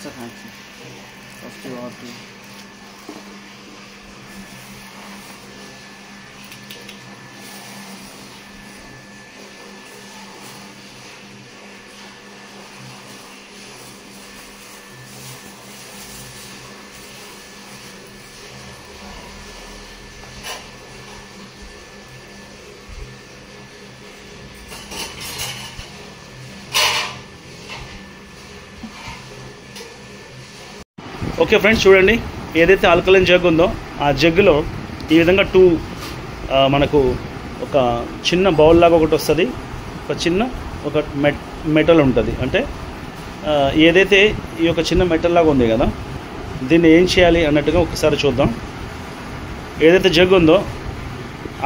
extra fancy. First you have to okay friends, చూడండి ఏదైతే alkaline jug ఉందో ఆ జగ్గులో ఈ విధంగా మనకు ఒక చిన్న బౌల్ లాగా ఒకటి వస్తుంది, ఒక చిన్న మెటల్ ఉంటుంది. అంటే ఏదైతే ఈ యొక్క చిన్న మెటల్ లాగా ఉంది కదా, దీన్ని ఏం చేయాలి అన్నట్టుగా ఒకసారి చూద్దాం. ఏదైతే జగ్ ఉందో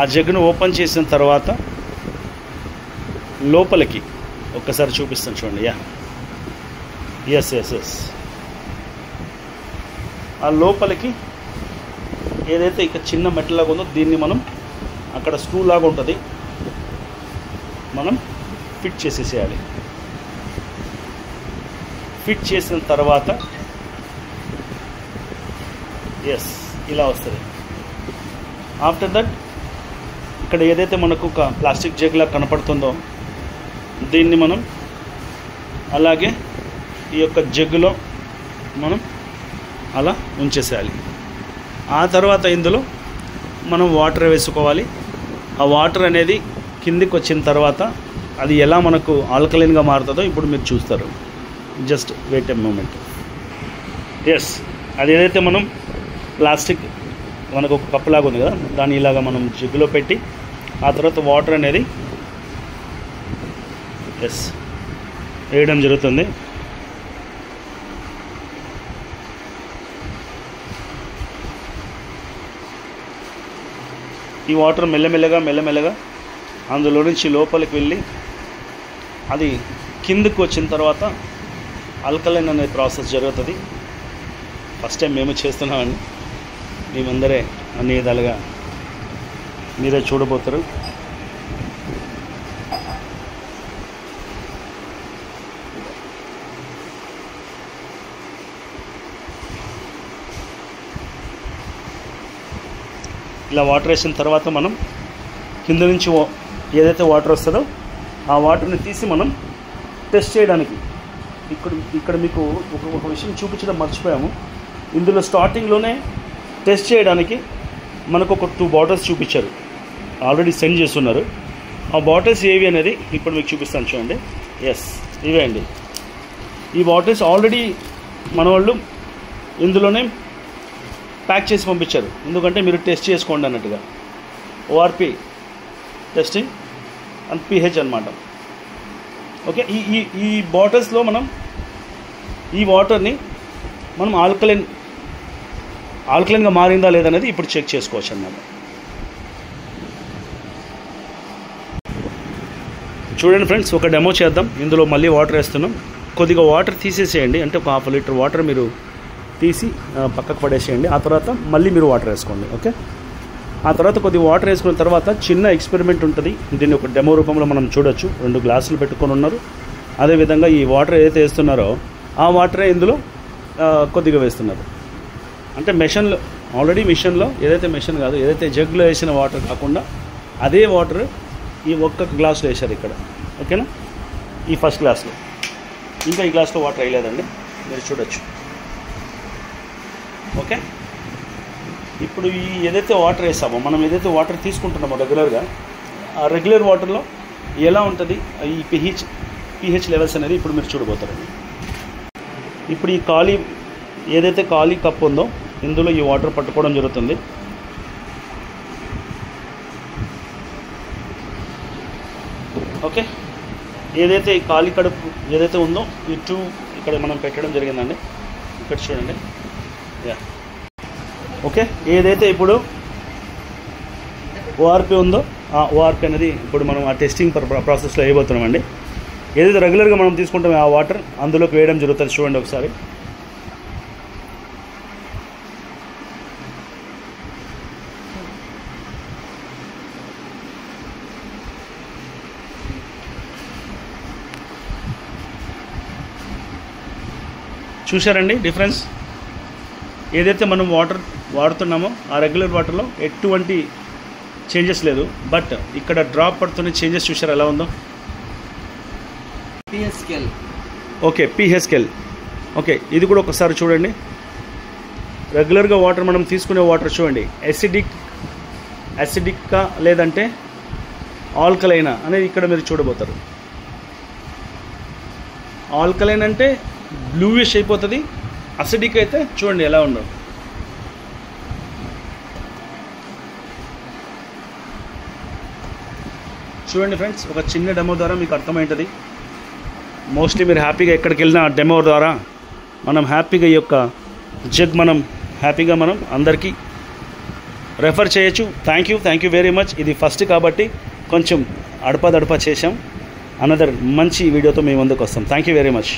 ఆ జగ్గును ఓపెన్ చేసిన తర్వాత లోపలికి ఒక్కసారి చూపిస్తాను చూడండి. ఎస్ ఆ లోపలికి ఏదైతే ఇక చిన్న మెటల్ లాగా ఉందో దీన్ని మనం అక్కడ స్క్రూ లాగా ఉంటుంది, మనం ఫిట్ చేసేసేయాలి. ఫిట్ చేసిన తర్వాత ఇలా వస్తుంది. ఆఫ్టర్ దట్ ఇక్కడ ఏదైతే మనకు ఒక ప్లాస్టిక్ జగ్ లాగా కనపడుతుందో దీన్ని మనం అలాగే ఈ యొక్క జగ్గులో మనం అలా ఉంచేసేయాలి. ఆ తర్వాత ఇందులో మనం వాటర్ వేసుకోవాలి. ఆ వాటర్ అనేది కిందికి వచ్చిన తర్వాత అది ఎలా మనకు ఆల్కలైన్గా మారుతుందో ఇప్పుడు మీరు చూస్తారు. Just wait a moment. అది ఏదైతే మనం ప్లాస్టిక్ మనకు ఒక కప్పు లాగా ఉంది కదా, దాన్ని ఇలాగా మనం జగ్గులో పెట్టి ఆ తర్వాత వాటర్ అనేది వేయడం జరుగుతుంది. ఈ వాటర్ మెల్లమెల్లగా అందులో నుంచి లోపలికి వెళ్ళి అది కిందకు వచ్చిన తర్వాత ఆల్కలైన్ అనే ప్రాసెస్ జరుగుతుంది. ఫస్ట్ టైం మేము చేస్తున్నామని మేమందరే అన్ని విధాలుగా మీరే చూడబోతారు. ఇలా వాటర్ వేసిన తర్వాత మనం కింద నుంచి ఏదైతే వాటర్ వస్తుందో ఆ వాటర్ని తీసి మనం టెస్ట్ చేయడానికి ఇక్కడ మీకు ఒక విషయం చూపించడం మర్చిపోయాము. ఇందులో స్టార్టింగ్లోనే టెస్ట్ చేయడానికి మనకు ఒక 2 బాటిల్స్ చూపించారు, ఆల్రెడీ సెండ్ చేస్తున్నారు. ఆ బాటిల్స్ ఏవి అనేది ఇప్పుడు మీకు చూపిస్తాను చూడండి. ఇవే అండి. ఈ బాటిల్స్ ఆల్రెడీ మన వాళ్ళు ఇందులోనే ప్యాక్ చేసి పంపించారు, ఎందుకంటే మీరు టెస్ట్ చేసుకోండి అన్నట్టుగా. ఓఆర్పి టెస్టింగ్ అండ్ పిహెచ్ అనమాట. ఓకే, ఈ బాటిల్స్లో మనం ఈ వాటర్ని మనం ఆల్కలైన్గా మారిందా లేదనేది ఇప్పుడు చెక్ చేసుకోవచ్చు అన్నమాట. చూడండి ఫ్రెండ్స్, ఒక డెమో చేద్దాం. ఇందులో మళ్ళీ వాటర్ వేస్తున్నాం. కొద్దిగా వాటర్ తీసేసేయండి, అంటే ఒక 1/2 లీటర్ వాటర్ మీరు తీసి పక్కకు పడేసేయండి. ఆ తర్వాత మళ్ళీ మీరు వాటర్ వేసుకోండి. ఓకే, ఆ తర్వాత కొద్దిగా వాటర్ వేసుకున్న తర్వాత చిన్న ఎక్స్పెరిమెంట్ ఉంటుంది. దీన్ని ఒక డెమో రూపంలో మనం చూడొచ్చు. 2 గ్లాసులు పెట్టుకొని ఉన్నారు. అదేవిధంగా ఈ వాటర్ ఏదైతే వేస్తున్నారో ఆ వాటరే ఇందులో కొద్దిగా వేస్తున్నారు. అంటే మెషిన్లో ఆల్రెడీ మిషన్లో ఏదైతే జగ్లో వేసిన వాటర్ కాకుండా అదే వాటర్ ఈ ఒక్క గ్లాసులో వేశారు ఇక్కడ. ఓకేనా, ఈ ఫస్ట్ గ్లాస్లో. ఇంకా ఈ గ్లాస్లో వాటర్ వేయలేదండి, మీరు చూడొచ్చు. ఓకే, ఇప్పుడు ఏదైతే వాటర్ వేసామో మనం ఏదైతే వాటర్ తీసుకుంటున్నామో రెగ్యులర్గా, ఆ రెగ్యులర్ వాటర్లో ఎలా ఉంటుంది ఈ పిహెచ్ లెవెల్స్ అనేది ఇప్పుడు మీరు చూడబోతారండి. ఇప్పుడు ఏదైతే ఖాళీ కప్ ఉందో ఇందులో ఈ వాటర్ పట్టుకోవడం జరుగుతుంది. ఓకే, ఏదైతే ఈ ఖాళీ కడుపు ఏదైతే ఉందో ఈ 2 ఇక్కడ మనం పెట్టడం జరిగిందండి. ఇక్కడ చూడండి. ఓకే, ఏదైతే ఇప్పుడు ఓఆర్పి ఉందో ఆ ఓఆర్పి అనేది ఇప్పుడు మనం ఆ టెస్టింగ్ ప్రాసెస్లో వేయబోతున్నామండి. ఏదైతే రెగ్యులర్గా మనం తీసుకుంటామో ఆ వాటర్ అందులోకి వేయడం జరుగుతుంది. చూడండి ఒకసారి. చూశారండి డిఫరెన్స్. ఏదైతే మనం వాటర్ వాడుతున్నామో ఆ రెగ్యులర్ వాటర్లో ఎటువంటి చేంజెస్ లేదు, బట్ ఇక్కడ డ్రాప్ పడుతున్న చేంజెస్ చూసారు ఎలా ఉందో. pH scale. Okay, pH scale. Okay, ఇది కూడా ఒకసారి చూడండి. రెగ్యులర్గా వాటర్ మనం తీసుకునే వాటర్ చూడండి, యాసిడిక్కా లేదంటే ఆల్కలైనా అనేది ఇక్కడ మీరు చూడబోతారు. ఆల్కలైన్ అంటే బ్లూయిష్ అయిపోతుంది, అసిడిక్ అయితే చూడండి ఎలా ఉండవు. చూడండి ఫ్రెండ్స్, ఒక చిన్న డెమో ద్వారా మీకు అర్థమవుతుంది. మోస్ట్లీ మీరు హ్యాపీగా ఎక్కడికి వెళ్ళినా డెమో ద్వారా మనం హ్యాపీగా ఈ యొక్క జగ్ మనం హ్యాపీగా మనం అందరికీ రెఫర్ చేయొచ్చు. Thank you very much. ఇది ఫస్ట్ కాబట్టి కొంచెం అడపా చేసాం. అనదర్ మంచి వీడియోతో మేము ముందుకు వస్తాం. Thank you very much.